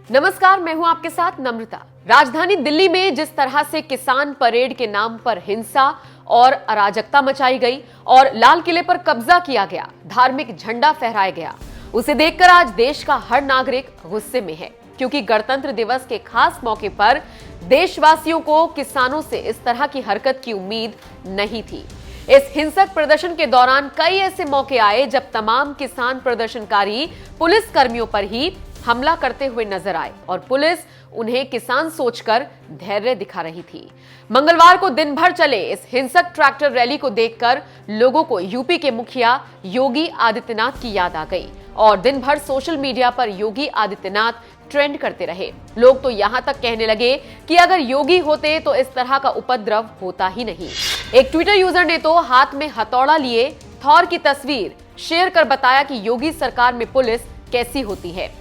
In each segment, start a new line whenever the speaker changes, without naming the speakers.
नमस्कार, मैं हूं आपके साथ नम्रता। राजधानी दिल्ली में जिस तरह से किसान परेड के नाम पर हिंसा और अराजकता मचाई गई और लाल किले पर कब्जा किया गया, धार्मिक झंडा फहराया गया, उसे देखकर आज देश का हर नागरिक गुस्से में है, क्योंकि गणतंत्र दिवस के खास मौके पर देशवासियों को किसानों से इस तरह की हरकत की उम्मीद नहीं थी। इस हिंसक प्रदर्शन के दौरान कई ऐसे मौके आए जब तमाम किसान प्रदर्शनकारी पुलिस कर्मियों पर ही हमला करते हुए नजर आए और पुलिस उन्हें किसान सोचकर धैर्य दिखा रही थी। मंगलवार को दिन भर चले इस हिंसक ट्रैक्टर रैली को देखकर लोगों को यूपी के मुखिया योगी आदित्यनाथ की याद आ गई और दिन भर सोशल मीडिया पर योगी आदित्यनाथ ट्रेंड करते रहे। लोग तो यहां तक कहने लगे कि अगर योगी होते तो इस तरह का उपद्रव होता ही नहीं। एक ट्विटर यूजर ने तो हाथ में हथौड़ा लिए थॉर की तस्वीर शेयर कर बताया कि योगी सरकार में पुलिस कैसी होती है,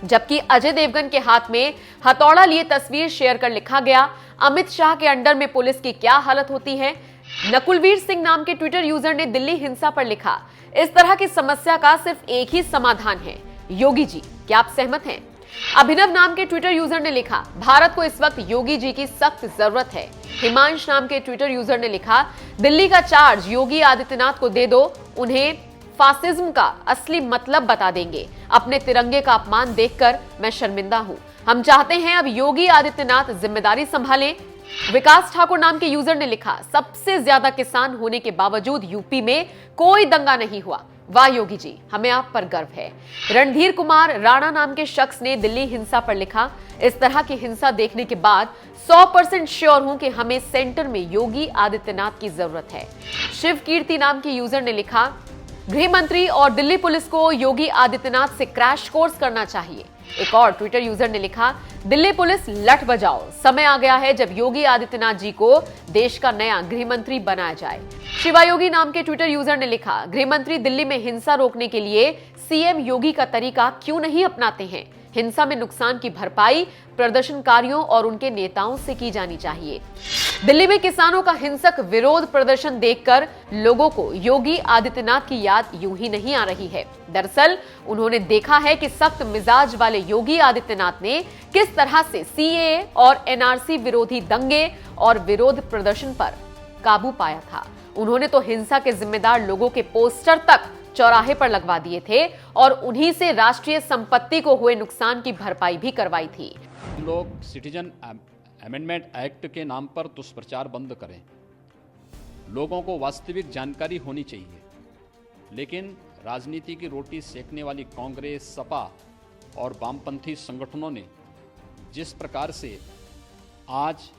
जबकि अजय देवगन के हाथ में हथौड़ा लिए तस्वीर शेयर कर लिखा गया, अमित शाह के अंडर में पुलिस की क्या हालत होती है। नकुलवीर सिंह नाम के ट्विटर यूजर ने दिल्ली हिंसा पर लिखा, इस तरह की समस्या का सिर्फ एक ही समाधान है, योगी जी, क्या आप सहमत हैं? अभिनव नाम के ट्विटर यूजर ने लिखा, भारत को इस वक्त योगी जी की सख्त जरूरत है। हिमांश नाम के ट्विटर यूजर ने लिखा, दिल्ली का चार्ज योगी आदित्यनाथ को दे दो, उन्हें फासिज्म का असली मतलब बता देंगे। अपने तिरंगे का अपमान देखकर मैं शर्मिंदा हूं। हम चाहते हैं अब योगी आदित्यनाथ जिम्मेदारी संभालें। विकास ठाकुर नाम के यूजर ने लिखा, सबसे ज्यादा किसान होने के बावजूद यूपी में कोई दंगा नहीं हुआ। वाह योगी जी, हमें आप पर गर्व है। रणधीर कुमार राणा नाम के शख्स ने दिल्ली हिंसा पर लिखा, इस तरह की हिंसा देखने के बाद 100% श्योर हूं कि हमें सेंटर में योगी आदित्यनाथ की जरूरत है। शिव कीर्ति नाम के यूजर ने लिखा, गृह मंत्री और दिल्ली पुलिस को योगी आदित्यनाथ से क्रैश कोर्स करना चाहिए। एक और ट्विटर यूजर ने लिखा, दिल्ली पुलिस लठ बजाओ, समय आ गया है जब योगी आदित्यनाथ जी को देश का नया गृह मंत्री बनाया जाए। शिवायोगी नाम के ट्विटर यूजर ने लिखा, गृह मंत्री दिल्ली में हिंसा रोकने के लिए सीएम योगी का तरीका क्यों नहीं अपनाते हैं? हिंसा में नुकसान की भरपाई प्रदर्शनकारियों और उनके नेताओं से की जानी चाहिए। दिल्ली में किसानों का हिंसक विरोध प्रदर्शन देखकर लोगों को योगी आदित्यनाथ की याद यूं ही नहीं आ रही है। दरअसल उन्होंने देखा है कि सख्त मिजाज वाले योगी आदित्यनाथ ने किस तरह से सीएए और एनआरसी विरोधी दंगे और विरोध प्रदर्शन पर काबू पाया था। उन्होंने तो हिंसा के जिम्मेदार लोगों के पोस्टर तक चौराहे पर लगवा दिए थे और उन्हीं से राष्ट्रीय संपत्ति को हुए नुकसान की भरपाई भी करवाई थी।
लोग सिटीजन अमेंडमेंट एक्ट के नाम पर दुष्प्रचार बंद करें। लोगों को वास्तविक जानकारी होनी चाहिए, लेकिन राजनीति की रोटी सेकने वाली कांग्रेस, सपा और वामपंथी संगठनों ने जिस प्रकार से आज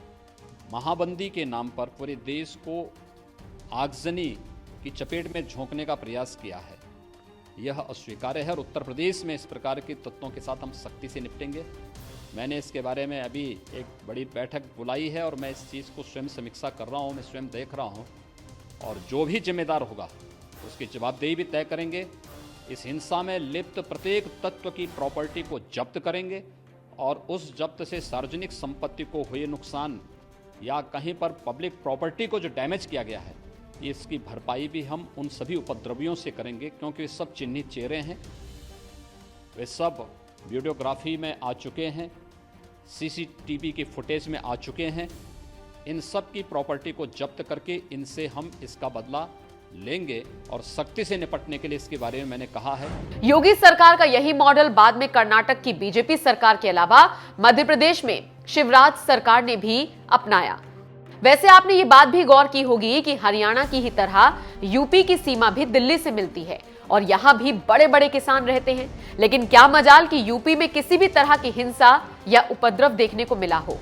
महाबंदी के नाम पर पूरे देश को आगजनी की चपेट में झोंकने का प्रयास किया है, यह अस्वीकार्य है और उत्तर प्रदेश में इस प्रकार के तत्वों के साथ हम सख्ती से निपटेंगे। मैंने इसके बारे में अभी एक बड़ी बैठक बुलाई है और मैं इस चीज़ को स्वयं समीक्षा कर रहा हूँ, मैं स्वयं देख रहा हूँ और जो भी जिम्मेदार होगा उसकी जवाबदेही भी तय करेंगे। इस हिंसा में लिप्त प्रत्येक तत्व की प्रॉपर्टी को जब्त करेंगे और उस जब्त से सार्वजनिक संपत्ति को हुए नुकसान या कहीं पर पब्लिक प्रॉपर्टी को जो डैमेज किया गया है, इसकी भरपाई भी हम उन सभी उपद्रवियों से करेंगे, क्योंकि वे सब चिन्हित चेहरे हैं, वे सब वीडियोग्राफी में आ चुके हैं, सीसीटीवी की फुटेज में आ चुके हैं। इन सब की प्रॉपर्टी को जब्त करके इनसे हम इसका बदला लेंगे और सख्ती से निपटने के लिए इसके बारे में मैंने कहा है।
योगी सरकार का यही मॉडल बाद में कर्नाटक की बीजेपी सरकार के अलावा मध्य प्रदेश में शिवराज सरकार ने भी अपनाया। वैसे आपने ये बात भी गौर की होगी कि हरियाणा की ही तरह यूपी की सीमा भी दिल्ली से मिलती है और यहाँ भी बड़े बड़े किसान रहते हैं, लेकिन क्या मजाल कि यूपी में किसी भी तरह की हिंसा या उपद्रव देखने को मिला हो।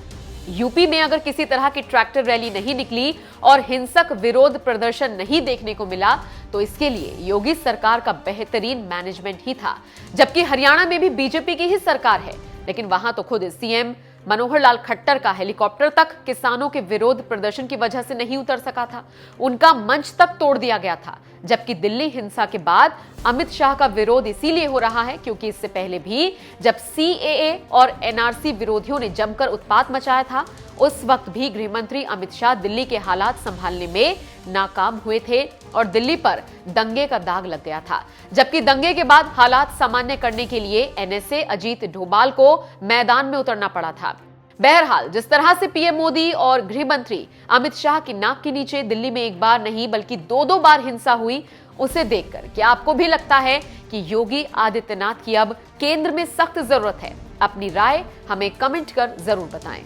यूपी में अगर किसी तरह की ट्रैक्टर रैली नहीं निकली और हिंसक विरोध प्रदर्शन नहीं देखने को मिला तो इसके लिए योगी सरकार का बेहतरीन मैनेजमेंट ही था। जबकि हरियाणा में भी बीजेपी की ही सरकार है, लेकिन वहां तो खुद सीएम मनोहर लाल खट्टर का हेलीकॉप्टर तक किसानों के विरोध प्रदर्शन की वजह से नहीं उतर सका था, उनका मंच तक तोड़ दिया गया था। जबकि दिल्ली हिंसा के बाद अमित शाह का विरोध इसीलिए हो रहा है क्योंकि इससे पहले भी जब सीएए और एनआरसी विरोधियों ने जमकर उत्पात मचाया था, उस वक्त भी गृहमंत्री अमित शाह दिल्ली के हालात संभालने में नाकाम हुए थे और दिल्ली पर दंगे का दाग लग गया था। जबकि दंगे के बाद हालात सामान्य करने के लिए एनएसए अजीत डोभाल को मैदान में उतरना पड़ा था। बहरहाल, जिस तरह से पीएम मोदी और गृह मंत्री अमित शाह की नाक के नीचे दिल्ली में एक बार नहीं बल्कि दो बार हिंसा हुई, उसे देखकर क्या आपको भी लगता है कि योगी आदित्यनाथ की अब केंद्र में सख्त जरूरत है? अपनी राय हमें कमेंट कर जरूर बताएं।